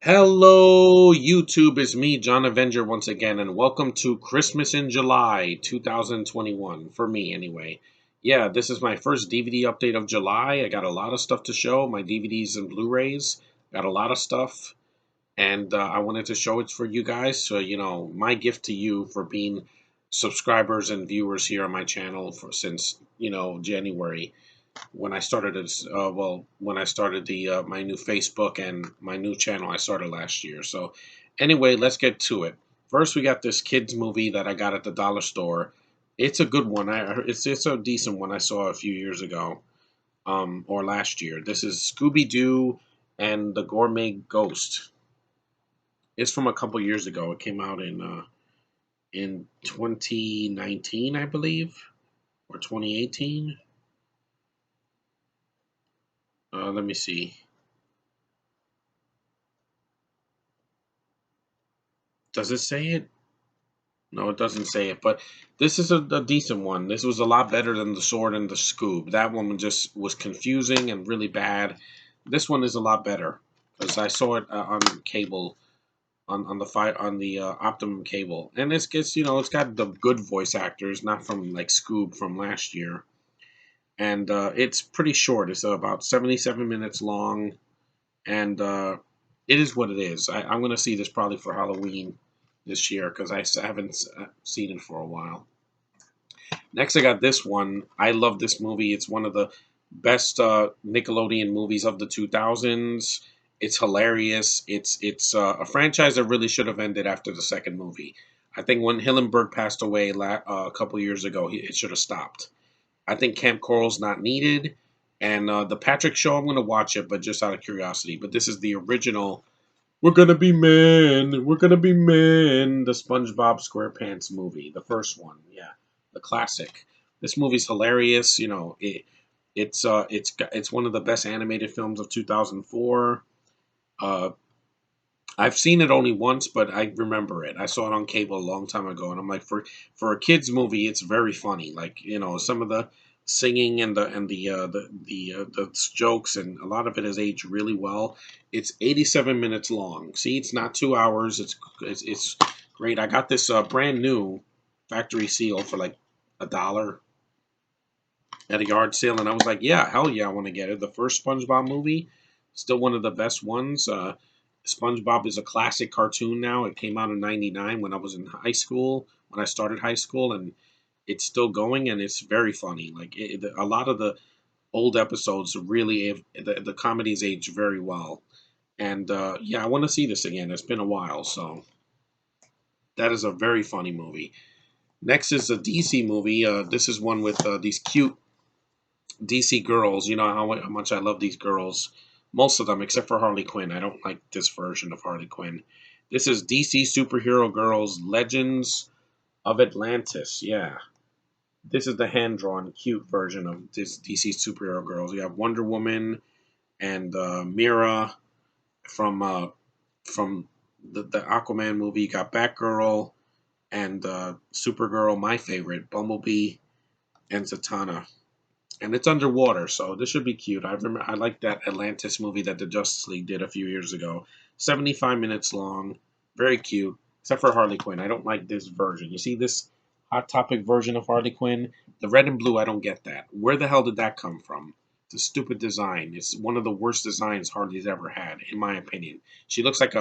Hello, YouTube. It's me, John Avenger, once again, and welcome to Christmas in July 2021. For me, anyway. Yeah, this is my first DVD update of July. I got a lot of stuff to show my DVDs and Blu rays. Got a lot of stuff, and I wanted to show it for you guys. So, my gift to you for being subscribers and viewers here on my channel since, January when I started this, when I started the my new Facebook and my new channel I started last year. So anyway, let's get to it. First, we got this kids movie that I got at the dollar store. It's a good one. It's a decent one I saw a few years ago, or last year. This is Scooby Doo and the Gourmet Ghost. It's from a couple years ago. It came out in 2019, I believe, or 2018. Let me see. Does it say it? No, it doesn't say it, but this is a decent one. This was a lot better than the Sword and the Scoob. That one just was confusing and really bad. This one is a lot better because I saw it on cable on the Optimum cable, and it's got the good voice actors, not from like Scoob from last year, and it's pretty short. It's about 77 minutes long, and it is what it is. I'm gonna see this probably for Halloween this year because haven't seen it for a while. Next, I got this one. I love this movie. It's one of the best Nickelodeon movies of the 2000s. It's hilarious. It's a franchise that really should have ended after the second movie. I think when Hillenburg passed away a couple years ago, it should have stopped. I think Camp Coral's not needed, and the Patrick Show, I'm going to watch it, but just out of curiosity. But this is the original. We're gonna be men. We're gonna be men. The SpongeBob SquarePants movie, the first one, yeah, the classic. This movie's hilarious. It's one of the best animated films of 2004. Uh, I've seen it only once, but I remember it. I saw it on cable a long time ago, and I'm like, for a kids movie, it's very funny. Like some of the singing and the jokes, and a lot of it has aged really well. It's 87 minutes long. See, it's not 2 hours. It's great. I got this brand new factory seal for like $1 at a yard sale, and I was like, yeah, hell yeah, I want to get it. The first SpongeBob movie, still one of the best ones. SpongeBob is a classic cartoon now. It came out in '99 when I was in high school, when I started high school, and it's still going, and it's very funny. Like a lot of the old episodes really the comedies age very well. And yeah, I want to see this again. It's been a while, so that is a very funny movie. Next is a DC movie. This is one with these cute DC girls. You know how much I love these girls. Most of them, except for Harley Quinn. I don't like this version of Harley Quinn. This is DC Superhero Girls Legends of Atlantis. Yeah. This is the hand drawn, cute version of this DC Superhero Girls. You have Wonder Woman and Mira from the Aquaman movie. You got Batgirl and Supergirl, my favorite, Bumblebee and Zatanna, and it's underwater, so this should be cute. I like that Atlantis movie that the Justice League did a few years ago. 75 minutes long, very cute. Except for Harley Quinn, I don't like this version. You see this Hot Topic version of Harley Quinn, the red and blue. I don't get that. Where the hell did that come from? It's a stupid design. It's one of the worst designs Harley's ever had, in my opinion. She looks like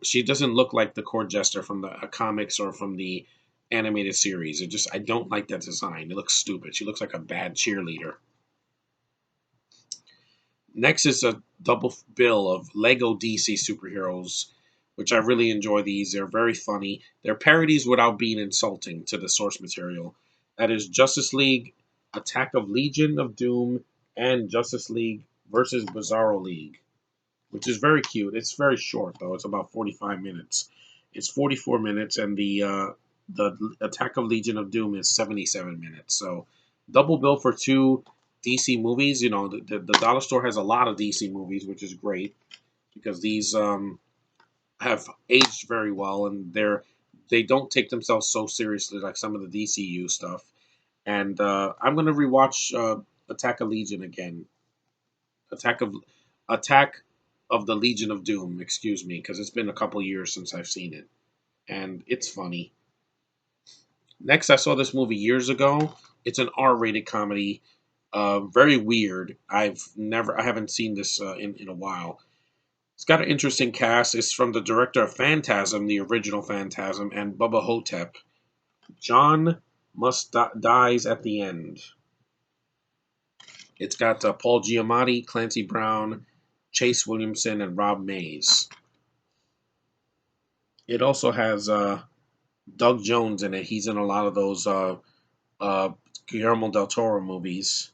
she doesn't look like the court jester from the comics or from the animated series. I don't like that design. It looks stupid. She looks like a bad cheerleader. Next is a double bill of Lego DC superheroes, which I really enjoy these. They're very funny. They're parodies without being insulting to the source material. That is Justice League, Attack of Legion of Doom, and Justice League versus Bizarro League, which is very cute. It's very short though. It's about 45 minutes. It's 44 minutes, and the Attack of Legion of Doom is 77 minutes. So double bill for two DC movies. The dollar store has a lot of DC movies, which is great because these have aged very well, and they don't take themselves so seriously like some of the DCU stuff. And I'm gonna rewatch Attack of Legion again. Attack of the Legion of Doom, excuse me, because it's been a couple years since I've seen it, and it's funny. Next, I saw this movie years ago. It's an R-rated comedy, very weird. I haven't seen this in a while. It's got an interesting cast. It's from the director of Phantasm, the original Phantasm, and Bubba Hotep. John dies at the end. It's got Paul Giamatti, Clancy Brown, Chase Williamson, and Rob Mays. It also has Doug Jones in it. He's in a lot of those uh, Guillermo del Toro movies.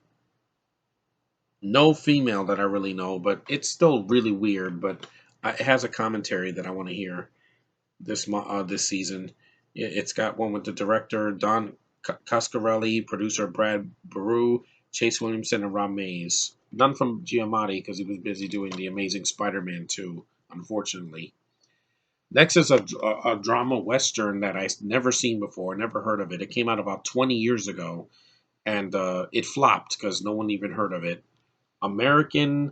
No female that I really know, but it's still really weird. But it has a commentary that I want to hear this season. It's got one with the director Don Coscarelli, producer Brad Baru, Chase Williamson, and Rob Mays. None from Giamatti because he was busy doing the Amazing Spider-Man 2, unfortunately. Next is a drama western that I've never seen before, never heard of it. It came out about 20 years ago, and it flopped because no one even heard of it. American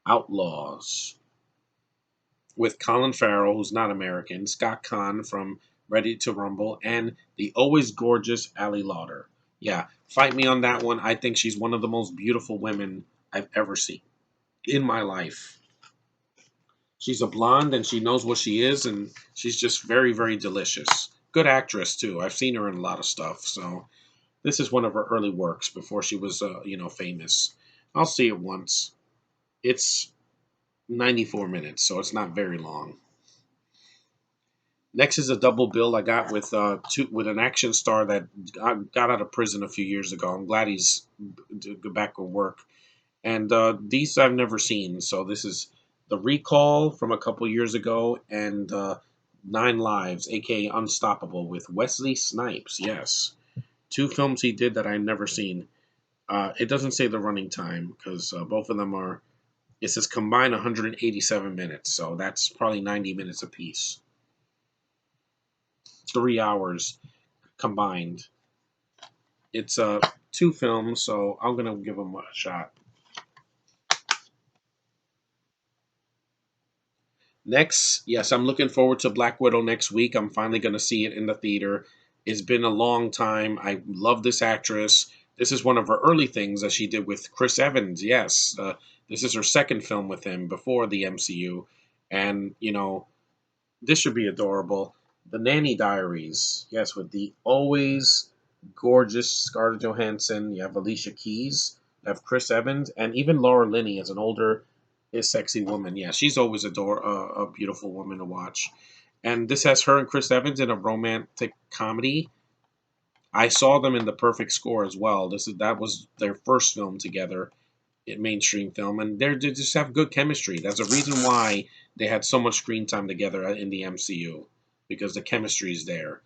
Outlaws with Colin Farrell, who's not American, Scott Kahn from Ready to Rumble, and the always gorgeous Ali Lauder. Yeah, fight me on that one. I think she's one of the most beautiful women I've ever seen in my life. She's a blonde and she knows what she is, and she's just very, very delicious. Good actress too. I've seen her in a lot of stuff. So this is one of her early works before she was, famous. I'll see it once. It's 94 minutes, so it's not very long. Next is a double bill I got with an action star that got out of prison a few years ago. I'm glad he's back to work. And these I've never seen. So this is The Recall from a couple years ago and Nine Lives, aka Unstoppable, with Wesley Snipes. Yes, two films he did that I've never seen. It doesn't say the running time because both of them are. It says combined 187 minutes, so that's probably 90 minutes apiece. 3 hours combined. It's two films, so I'm gonna give them a shot. Next, yes, I'm looking forward to Black Widow next week. I'm finally going to see it in the theater. It's been a long time. I love this actress. This is one of her early things that she did with Chris Evans. Yes, this is her second film with him before the MCU. And, this should be adorable. The Nanny Diaries. Yes, with the always gorgeous Scarlett Johansson. You have Alicia Keys. You have Chris Evans. And even Laura Linney as an older is sexy woman. Yeah, she's always a beautiful woman to watch. And this has her and Chris Evans in a romantic comedy. I saw them in The Perfect Score as well. That was their first film together, in mainstream film, and they just have good chemistry. That's a reason why they had so much screen time together in the MCU because the chemistry is there.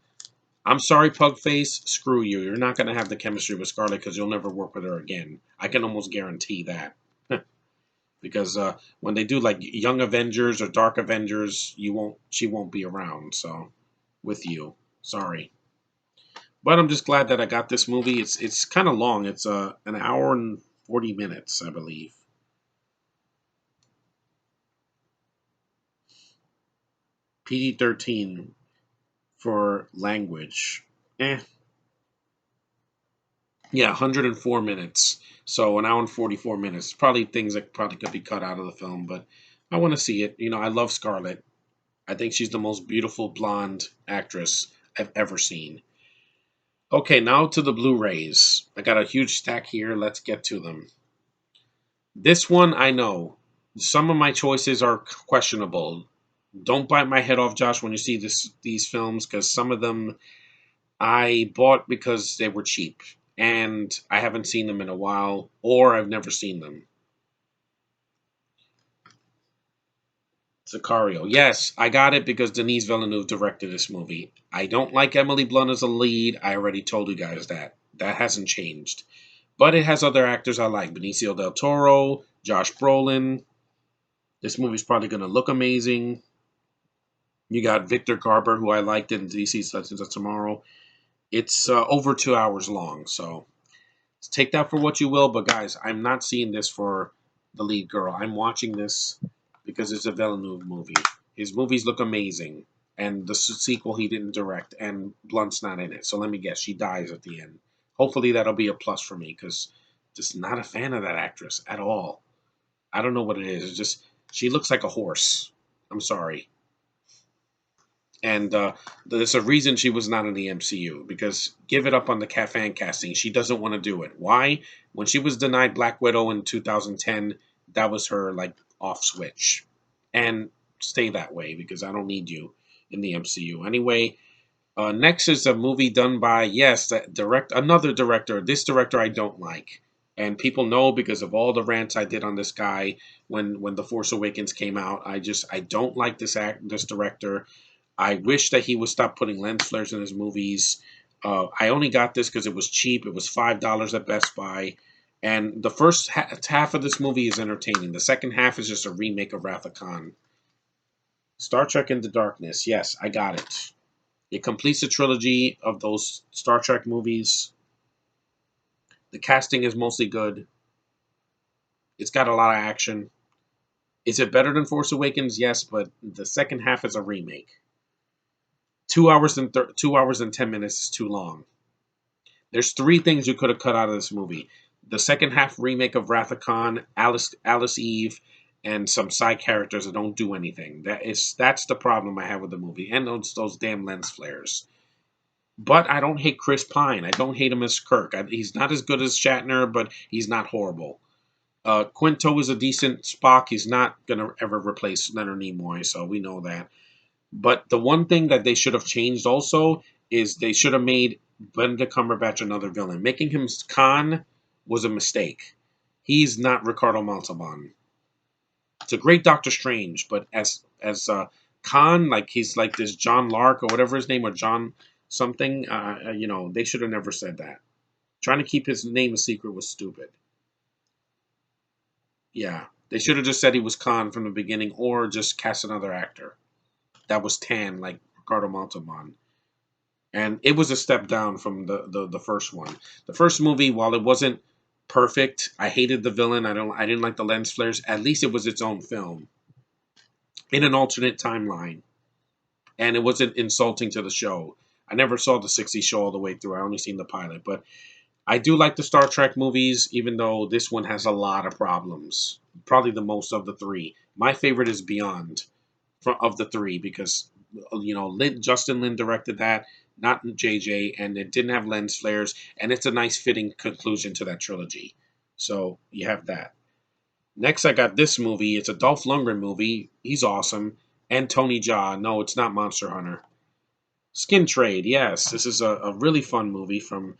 I'm sorry, Pugface. Screw you. You're not going to have the chemistry with Scarlett because you'll never work with her again. I can almost guarantee that. Because when they do like Young Avengers or Dark Avengers, she won't be around. So with you, sorry, but I'm just glad that I got this movie. It's kind of long. It's an hour and 40 minutes, I believe. PG-13 for language. Yeah, 104 minutes. So an hour and 44 minutes. Probably things that probably could be cut out of the film, but I want to see it. I love Scarlett. I think she's the most beautiful blonde actress I've ever seen. Okay, now to the Blu-rays. I got a huge stack here. Let's get to them. This one I know. Some of my choices are questionable. Don't bite my head off, Josh, when you see these films, because some of them I bought because they were cheap, and I haven't seen them in a while, or I've never seen them. Sicario. Yes, I got it because Denis Villeneuve directed this movie. I don't like Emily Blunt as a lead. I already told you guys that. That hasn't changed. But it has other actors I like. Benicio del Toro, Josh Brolin. This movie's probably going to look amazing. You got Victor Garber, who I liked in DC Legends of Tomorrow. It's over 2 hours long, so take that for what you will. But guys, I'm not seeing this for the lead girl. I'm watching this because it's a Villeneuve movie. His movies look amazing, and the sequel he didn't direct, and Blunt's not in it. So let me guess, she dies at the end. Hopefully that'll be a plus for me because just not a fan of that actress at all. I don't know what it is. It's just she looks like a horse. I'm sorry. And there's a reason she was not in the MCU because give it up on the fan casting. She doesn't want to do it. Why? When she was denied Black Widow in 2010, that was her like off switch, and stay that way because I don't need you in the MCU anyway. Next is a movie done by that another director. This director I don't like, and people know because of all the rants I did on this guy when The Force Awakens came out. I don't like this director. I wish that he would stop putting lens flares in his movies. I only got this because it was cheap. It was $5 at Best Buy. And the first half of this movie is entertaining. The second half is just a remake of Wrath of Khan. Star Trek Into Darkness. Yes, I got it. It completes the trilogy of those Star Trek movies. The casting is mostly good. It's got a lot of action. Is it better than Force Awakens? Yes, but the second half is a remake. 2 hours and 10 minutes is too long. There's three things you could have cut out of this movie: the second half remake of Wrath of Khan, Alice Eve, and some side characters that don't do anything. That's the problem I have with the movie, and those damn lens flares. But I don't hate Chris Pine. I don't hate him as Kirk. He's not as good as Shatner, but he's not horrible. Quinto is a decent Spock. He's not gonna ever replace Leonard Nimoy, so we know that. But the one thing that they should have changed also is they should have made Benedict Cumberbatch another villain. Making him Khan was a mistake. He's not Ricardo Montalban. It's a great Doctor Strange, but as Khan, like he's like this John Lark or whatever his name, or John something. They should have never said that. Trying to keep his name a secret was stupid. Yeah, they should have just said he was Khan from the beginning, or just cast another actor that was tan like Ricardo Montalban. And it was a step down from the first one. The first movie, while it wasn't perfect, I hated the villain. I didn't like the lens flares. At least it was its own film in an alternate timeline, and it wasn't insulting to the show. I never saw the 60 show all the way through. I only seen the pilot, but I do like the Star Trek movies, even though this one has a lot of problems. Probably the most of the three. My favorite is Beyond of the three because Justin Lin directed that, not JJ, and it didn't have lens flares, and it's a nice fitting conclusion to that trilogy. So you have that. Next, I got this movie. It's a Dolph Lundgren movie. He's awesome. And Tony Jaa. No, it's not Monster Hunter. Skin Trade. Yes, this is a really fun movie from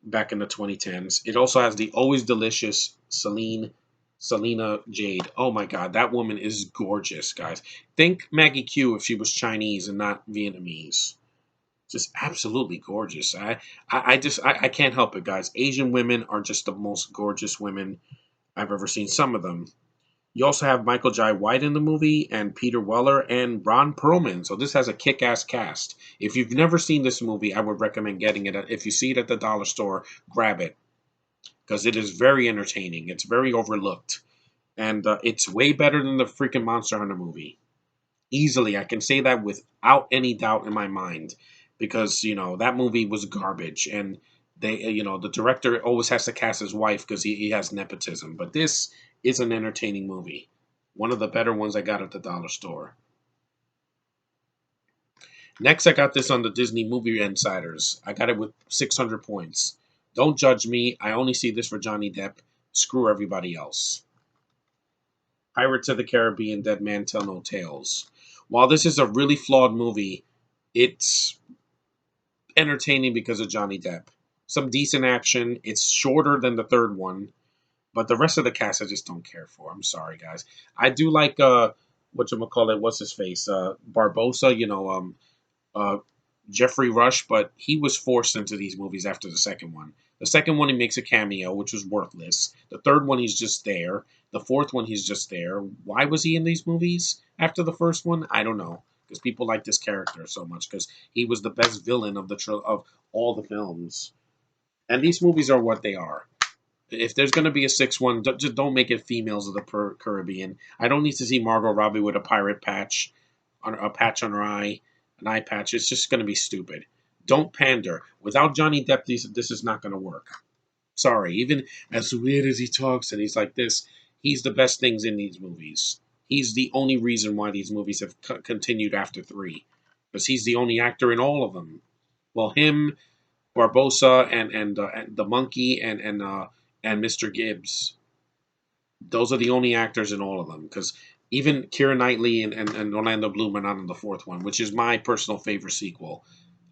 back in the 2010s. It also has the always delicious Selena Jade. Oh my God, that woman is gorgeous, guys. Think Maggie Q if she was Chinese and not Vietnamese. Just absolutely gorgeous. I can't help it, guys. Asian women are just the most gorgeous women I've ever seen. Some of them. You also have Michael Jai White in the movie, and Peter Weller, and Ron Perlman. So this has a kick-ass cast. If you've never seen this movie, I would recommend getting it. If you see it at the dollar store, grab it because it is very entertaining. It's very overlooked, and it's way better than the freaking Monster Hunter movie. Easily, I can say that without any doubt in my mind, because that movie was garbage, and the director always has to cast his wife because he has nepotism. But this is an entertaining movie, one of the better ones I got at the dollar store. Next, I got this on the Disney Movie Insiders. I got it with 600 points. Don't judge me. I only see this for Johnny Depp. Screw everybody else. Pirates of the Caribbean, Dead Man Tell No Tales. While this is a really flawed movie, it's entertaining because of Johnny Depp. Some decent action. It's shorter than the third one, but the rest of the cast I just don't care for. I'm sorry, guys. I do like whatchamacallit, what's his face? Barbosa, uh Jeffrey Rush, but he was forced into these movies after the second one. The second one he makes a cameo, which was worthless. The third one he's just there. The fourth one he's just there. Why was he in these movies after the first one? I don't know. Because people like this character so much because he was the best villain of of all the films. And these movies are what they are. If there's going to be a sixth one, just don't make it females of the Caribbean. I don't need to see Margot Robbie with a pirate patch, on a patch on her eye, an eye patch. It's just going to be stupid. Don't pander. Without Johnny Depp, this is not going to work. Sorry, even as weird as he talks and he's like this, he's the best things in these movies. He's the only reason why these movies have continued after three, because he's the only actor in all of them. Well, him, Barbosa, and the monkey, and Mr. Gibbs. Those are the only actors in all of them. Because even Keira Knightley and Orlando Bloom are not in the fourth one, which is my personal favorite sequel.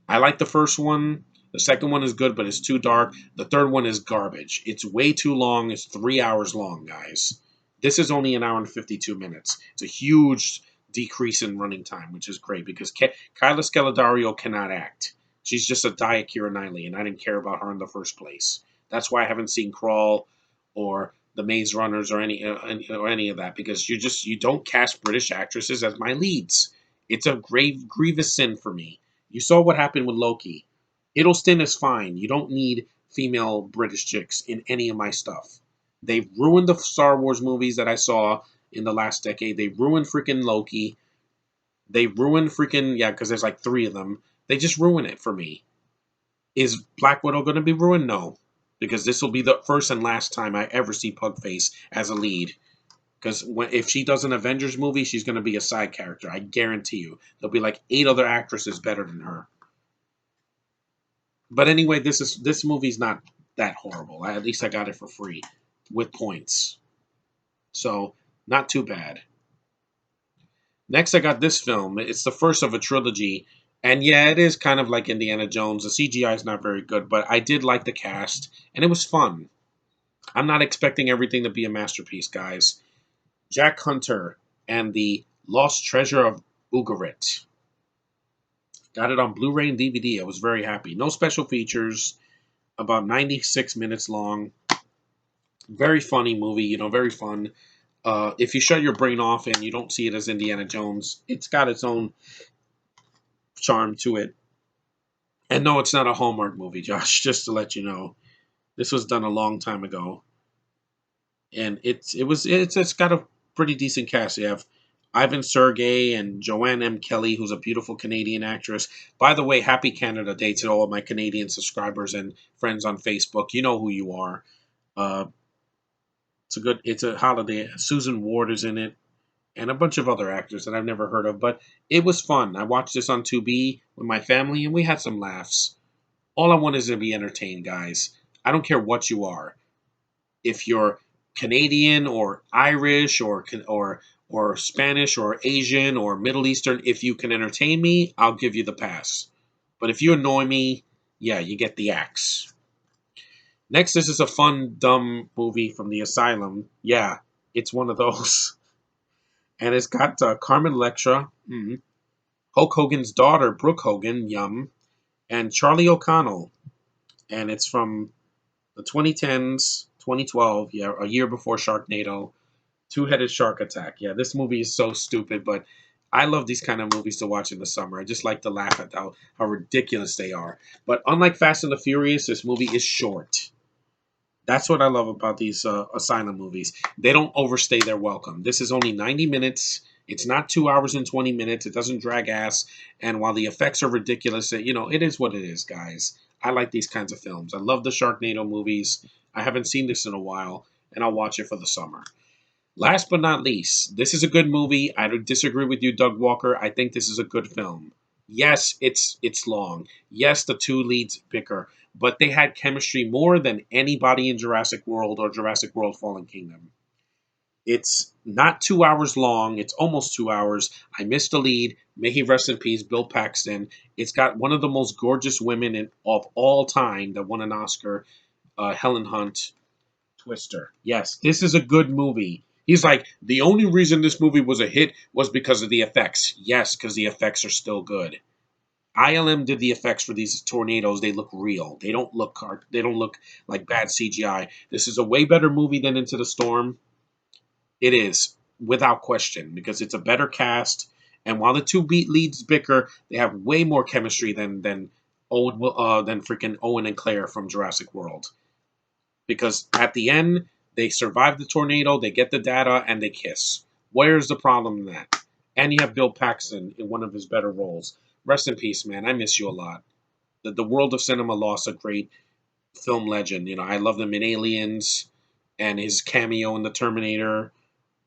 I like the first one. The second one is good, but it's too dark. The third one is garbage. It's way too long. It's 3 hours long, guys. This is only an hour and 52 minutes. It's a huge decrease in running time, which is great because Kyla Scaladario cannot act. She's just a diet Keira Knightley, and I didn't care about her in the first place. That's why I haven't seen Crawl or The Maze Runners or any of that, because you don't cast British actresses as my leads. It's a grave grievous sin for me. You saw what happened with Loki. Hiddleston is fine. You don't need female British chicks in any of my stuff. They've ruined the Star Wars movies that I saw in the last decade. They ruined freaking Loki. They ruined freaking, yeah, because there's like three of them. They just ruin it for me. Is Black Widow going to be ruined? No. Because this will be the first and last time I ever see Pugface as a lead. Because if she does an Avengers movie, she's going to be a side character. I guarantee you. There'll be like 8 other actresses better than her. But anyway, this movie's not that horrible. At least I got it for free with points. So, not too bad. Next, I got this film. It's the first of a trilogy. And yeah, it is kind of like Indiana Jones. The CGI is not very good, but I did like the cast, and it was fun. I'm not expecting everything to be a masterpiece, guys. Jack Hunter and the Lost Treasure of Ugarit. Got it on Blu-ray and DVD. I was very happy. No special features. About 96 minutes long. Very funny movie. Very fun. If you shut your brain off and you don't see it as Indiana Jones, it's got its own charm to it. And no, it's not a Hallmark movie, Josh. Just to let you know, this was done a long time ago, and it's got a pretty decent cast. You have Ivan Sergey and Joanne M. Kelly, who's a beautiful Canadian actress. By the way, happy Canada Day to all of my Canadian subscribers and friends on Facebook. You know who you are. Uh, it's a holiday. Susan Ward is in it, and a bunch of other actors that I've never heard of. But it was fun. I watched this on Tubi with my family, and we had some laughs. All I want is to be entertained, guys. I don't care what you are. If you're Canadian or Irish or Spanish or Asian or Middle Eastern, if you can entertain me, I'll give you the pass. But if you annoy me, yeah, you get the axe. Next, this is a fun, dumb movie from the Asylum. Yeah, it's one of those. And it's got Carmen Electra, Hulk Hogan's daughter, Brooke Hogan, yum, and Charlie O'Connell. And it's from the 2010s, 2012, yeah, a year before Sharknado, Two-Headed Shark Attack. Yeah, this movie is so stupid, but I love these kind of movies to watch in the summer. I just like to laugh at how ridiculous they are. But unlike Fast and the Furious, this movie is short. That's what I love about these Asylum movies. They don't overstay their welcome. This is only 90 minutes. It's not 2 hours and 20 minutes. It doesn't drag ass. And while the effects are ridiculous, it is what it is, guys. I like these kinds of films. I love the Sharknado movies. I haven't seen this in a while, and I'll watch it for the summer. Last but not least, this is a good movie. I don't disagree with you, Doug Walker. I think this is a good film. Yes, it's long. Yes, the two leads bicker, but they had chemistry more than anybody in Jurassic World or Jurassic World Fallen Kingdom. It's not 2 hours long. It's almost 2 hours. I missed the lead. May he rest in peace, Bill Paxton. It's got one of the most gorgeous women of all time that won an Oscar, Helen Hunt. Twister. Yes, this is a good movie. He's like, the only reason this movie was a hit was because of the effects. Yes, because the effects are still good. ILM did the effects for these tornadoes. They look real. They don't look like bad CGI. This is a way better movie than Into the Storm. It is, without question, because it's a better cast. And while the two beat leads bicker, they have way more chemistry than freaking Owen and Claire from Jurassic World. because at the end they survive the tornado, they get the data, and they kiss. Where's the problem in that? And you have Bill Paxton in one of his better roles. Rest in peace, man. I miss you a lot. The world of cinema lost a great film legend. You know, I loved him in Aliens and his cameo in The Terminator.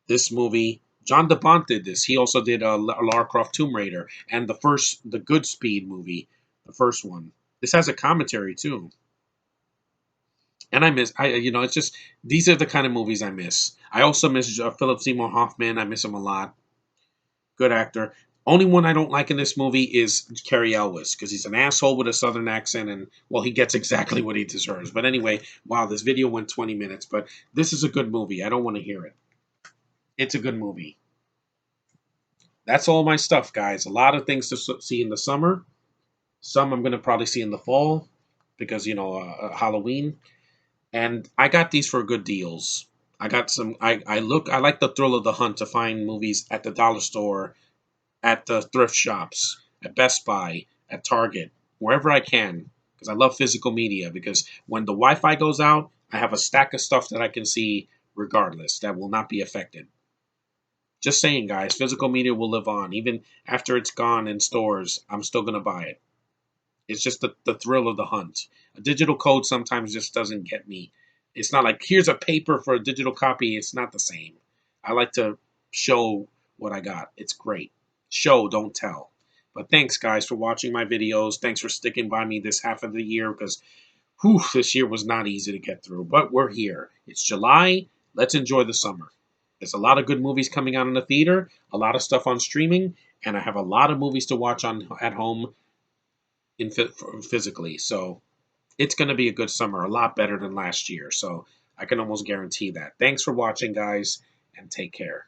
This movie, John DeBont did this. He also did Lara Croft Tomb Raider and the Good Speed movie, the first one. This has a commentary too. And it's just these are the kind of movies I miss. I also miss Philip Seymour Hoffman. I miss him a lot. Good actor. Only one I don't like in this movie is Cary Elwes because he's an asshole with a southern accent, and well, he gets exactly what he deserves. But anyway, wow, this video went 20 minutes, but this is a good movie. I don't want to hear it. It's a good movie. That's all my stuff, guys. A lot of things to see in the summer. Some I'm going to probably see in the fall because Halloween. And I got these for good deals. I got some. I like the thrill of the hunt to find movies at the dollar store, at the thrift shops, at Best Buy, at Target, wherever I can, because I love physical media. Because when the Wi-Fi goes out, I have a stack of stuff that I can see regardless that will not be affected. Just saying, guys, physical media will live on even after it's gone in stores. I'm still gonna buy it. It's just the thrill of the hunt. A digital code sometimes just doesn't get me. It's not like here's a paper for a digital copy. It's not the same. I like to show what I got. It's great. Show, don't tell. But thanks, guys, for watching my videos. Thanks for sticking by me this half of the year because this year was not easy to get through. But we're here. It's July. Let's enjoy the summer. There's a lot of good movies coming out in the theater, a lot of stuff on streaming, and I have a lot of movies to watch on at home physically. So it's going to be a good summer, a lot better than last year. So I can almost guarantee that. Thanks for watching, guys, and take care.